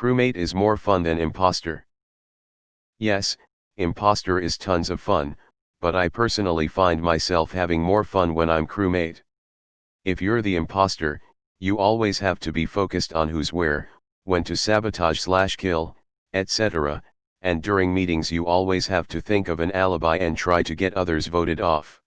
Crewmate is more fun than Imposter. Yes, Imposter is tons of fun, but I personally find myself having more fun when I'm Crewmate. If you're the Imposter, you always have to be focused on who's where, when to sabotage/kill, etc., and during meetings you always have to think of an alibi and try to get others voted off.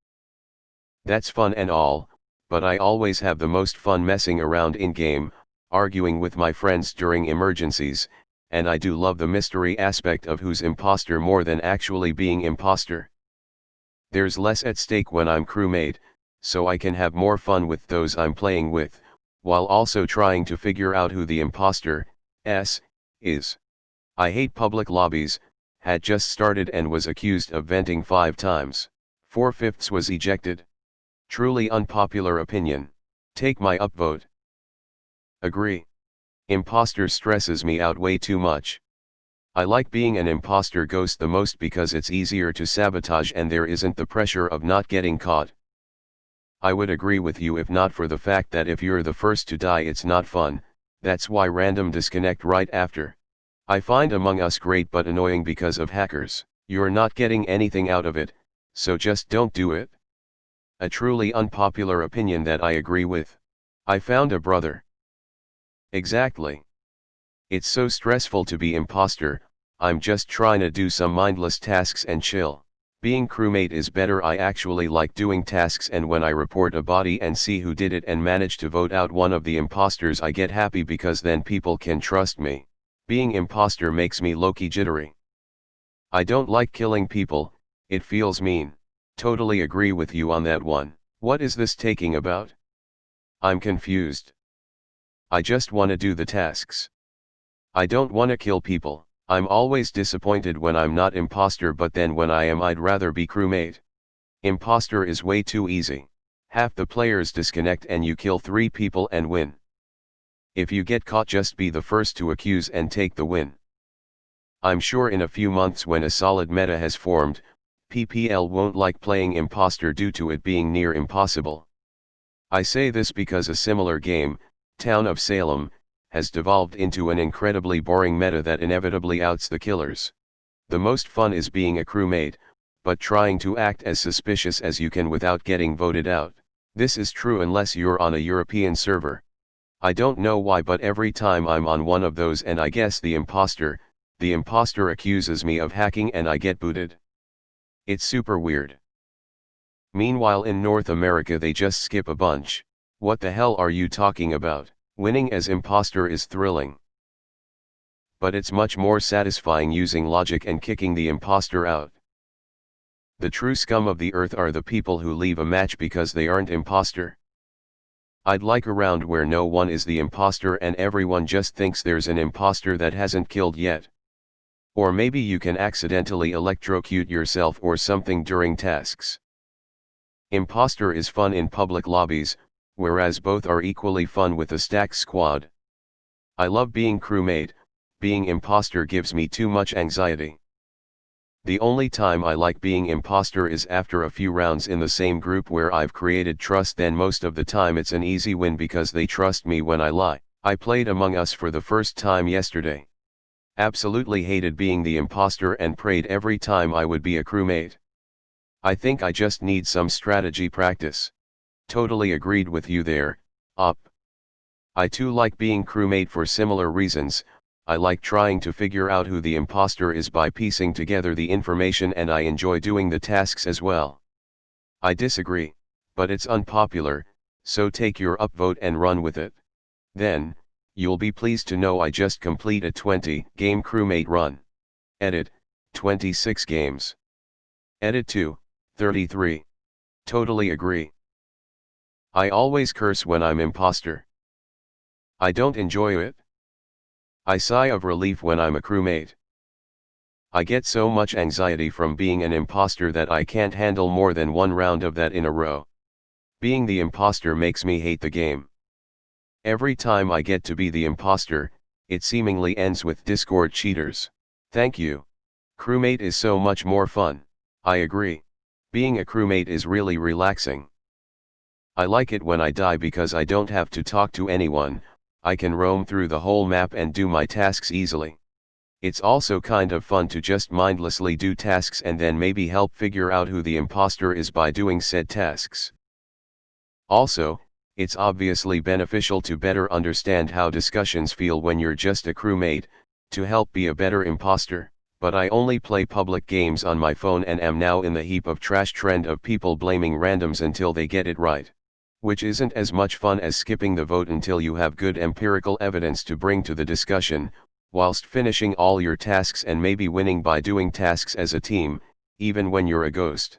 That's fun and all, but I always have the most fun messing around in-game, arguing with my friends during emergencies, and I do love the mystery aspect of who's imposter more than actually being imposter. There's less at stake when I'm Crewmate, so I can have more fun with those I'm playing with, while also trying to figure out who the imposter is. I hate public lobbies, had just started and was accused of venting 5 times. 4/5 was ejected. Truly unpopular opinion. Take my upvote. Agree. Imposter stresses me out way too much. I like being an imposter ghost the most because it's easier to sabotage and there isn't the pressure of not getting caught. I would agree with you if not for the fact that if you're the first to die it's not fun, that's why random disconnect right after. I find Among Us great but annoying because of hackers. You're not getting anything out of it, so just don't do it. A truly unpopular opinion that I agree with. I found a brother. Exactly. It's so stressful to be imposter, I'm just trying to do some mindless tasks and chill. Being Crewmate is better. I actually like doing tasks, and when I report a body and see who did it and manage to vote out one of the imposters I get happy because then people can trust me. Being imposter makes me low-key jittery. I don't like killing people, it feels mean. Totally agree with you on that one. What is this taking about? I'm confused. I just wanna do the tasks. I don't wanna kill people. I'm always disappointed when I'm not imposter, but then when I am I'd rather be Crewmate. Imposter is way too easy. Half the players disconnect and you kill 3 people and win. If you get caught just be the first to accuse and take the win. I'm sure in a few months when a solid meta has formed, PPL won't like playing imposter due to it being near impossible. I say this because a similar game, Town of Salem, has devolved into an incredibly boring meta that inevitably outs the killers. The most fun is being a Crewmate, but trying to act as suspicious as you can without getting voted out. This is true unless you're on a European server. I don't know why, but every time I'm on one of those and I guess the imposter accuses me of hacking and I get booted. It's super weird. Meanwhile in North America they just skip a bunch. What the hell are you talking about? Winning as imposter is thrilling. But it's much more satisfying using logic and kicking the imposter out. The true scum of the earth are the people who leave a match because they aren't imposter. I'd like a round where no one is the imposter and everyone just thinks there's an imposter that hasn't killed yet. Or maybe you can accidentally electrocute yourself or something during tasks. Imposter is fun in public lobbies, whereas both are equally fun with a stacked squad. I love being Crewmate, being imposter gives me too much anxiety. The only time I like being imposter is after a few rounds in the same group where I've created trust, then most of the time it's an easy win because they trust me when I lie. I played Among Us for the first time yesterday. Absolutely hated being the imposter and prayed every time I would be a Crewmate. I think I just need some strategy practice. Totally agreed with you there, Op. I too like being Crewmate for similar reasons. I like trying to figure out who the imposter is by piecing together the information, and I enjoy doing the tasks as well. I disagree, but it's unpopular, so take your upvote and run with it. Then, you'll be pleased to know I just complete a 20-game Crewmate run. Edit, 26 games. Edit 2, 33. Totally agree. I always curse when I'm imposter. I don't enjoy it. I sigh of relief when I'm a Crewmate. I get so much anxiety from being an imposter that I can't handle more than one round of that in a row. Being the imposter makes me hate the game. Every time I get to be the imposter, it seemingly ends with Discord cheaters. Thank you. Crewmate is so much more fun. I agree. Being a Crewmate is really relaxing. I like it when I die because I don't have to talk to anyone. I can roam through the whole map and do my tasks easily. It's also kind of fun to just mindlessly do tasks and then maybe help figure out who the imposter is by doing said tasks. Also, it's obviously beneficial to better understand how discussions feel when you're just a crewmate, to help be a better imposter, but I only play public games on my phone and am now in the heap of trash trend of people blaming randoms until they get it right. Which isn't as much fun as skipping the vote until you have good empirical evidence to bring to the discussion, whilst finishing all your tasks and maybe winning by doing tasks as a team, even when you're a ghost.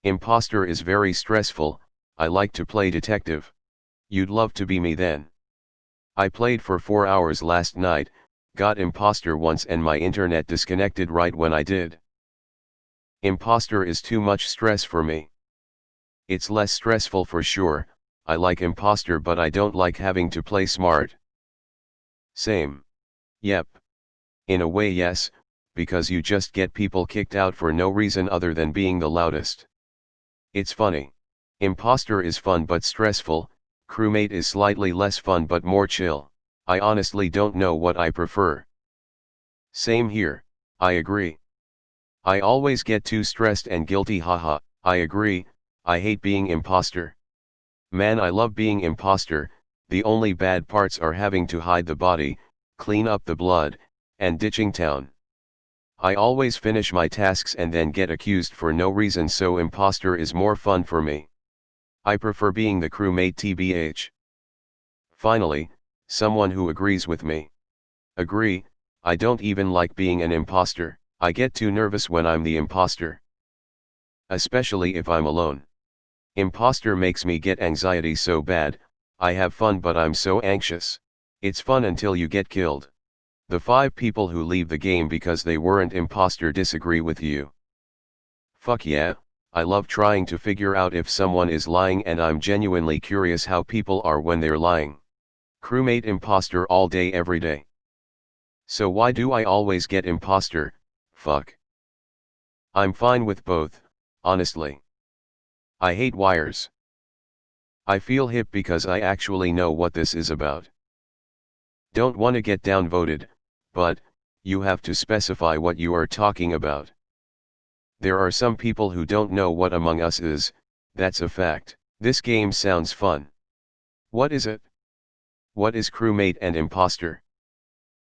Imposter is very stressful. I like to play detective. You'd love to be me then. I played for 4 hours last night, got imposter once and my internet disconnected right when I did. Imposter is too much stress for me. It's less stressful for sure. I like imposter but I don't like having to play smart. Same. Yep. In a way yes, because you just get people kicked out for no reason other than being the loudest. It's funny. Imposter is fun but stressful, crewmate is slightly less fun but more chill. I honestly don't know what I prefer. Same here, I agree. I always get too stressed and guilty, haha. I agree, I hate being imposter. Man, I love being imposter. The only bad parts are having to hide the body, clean up the blood, and ditching town. I always finish my tasks and then get accused for no reason, so imposter is more fun for me. I prefer being the crewmate tbh. Finally, someone who agrees with me. Agree, I don't even like being an imposter. I get too nervous when I'm the imposter. Especially if I'm alone. Imposter makes me get anxiety so bad. I have fun but I'm so anxious. It's fun until you get killed. The 5 people who leave the game because they weren't imposter disagree with you. Fuck yeah, I love trying to figure out if someone is lying and I'm genuinely curious how people are when they're lying. Crewmate imposter all day every day. So why do I always get imposter? Fuck. I'm fine with both, honestly. I hate wires. I feel hip because I actually know what this is about. Don't want to get downvoted, but you have to specify what you are talking about. There are some people who don't know what Among Us is, that's a fact. This game sounds fun. What is it? What is crewmate and imposter?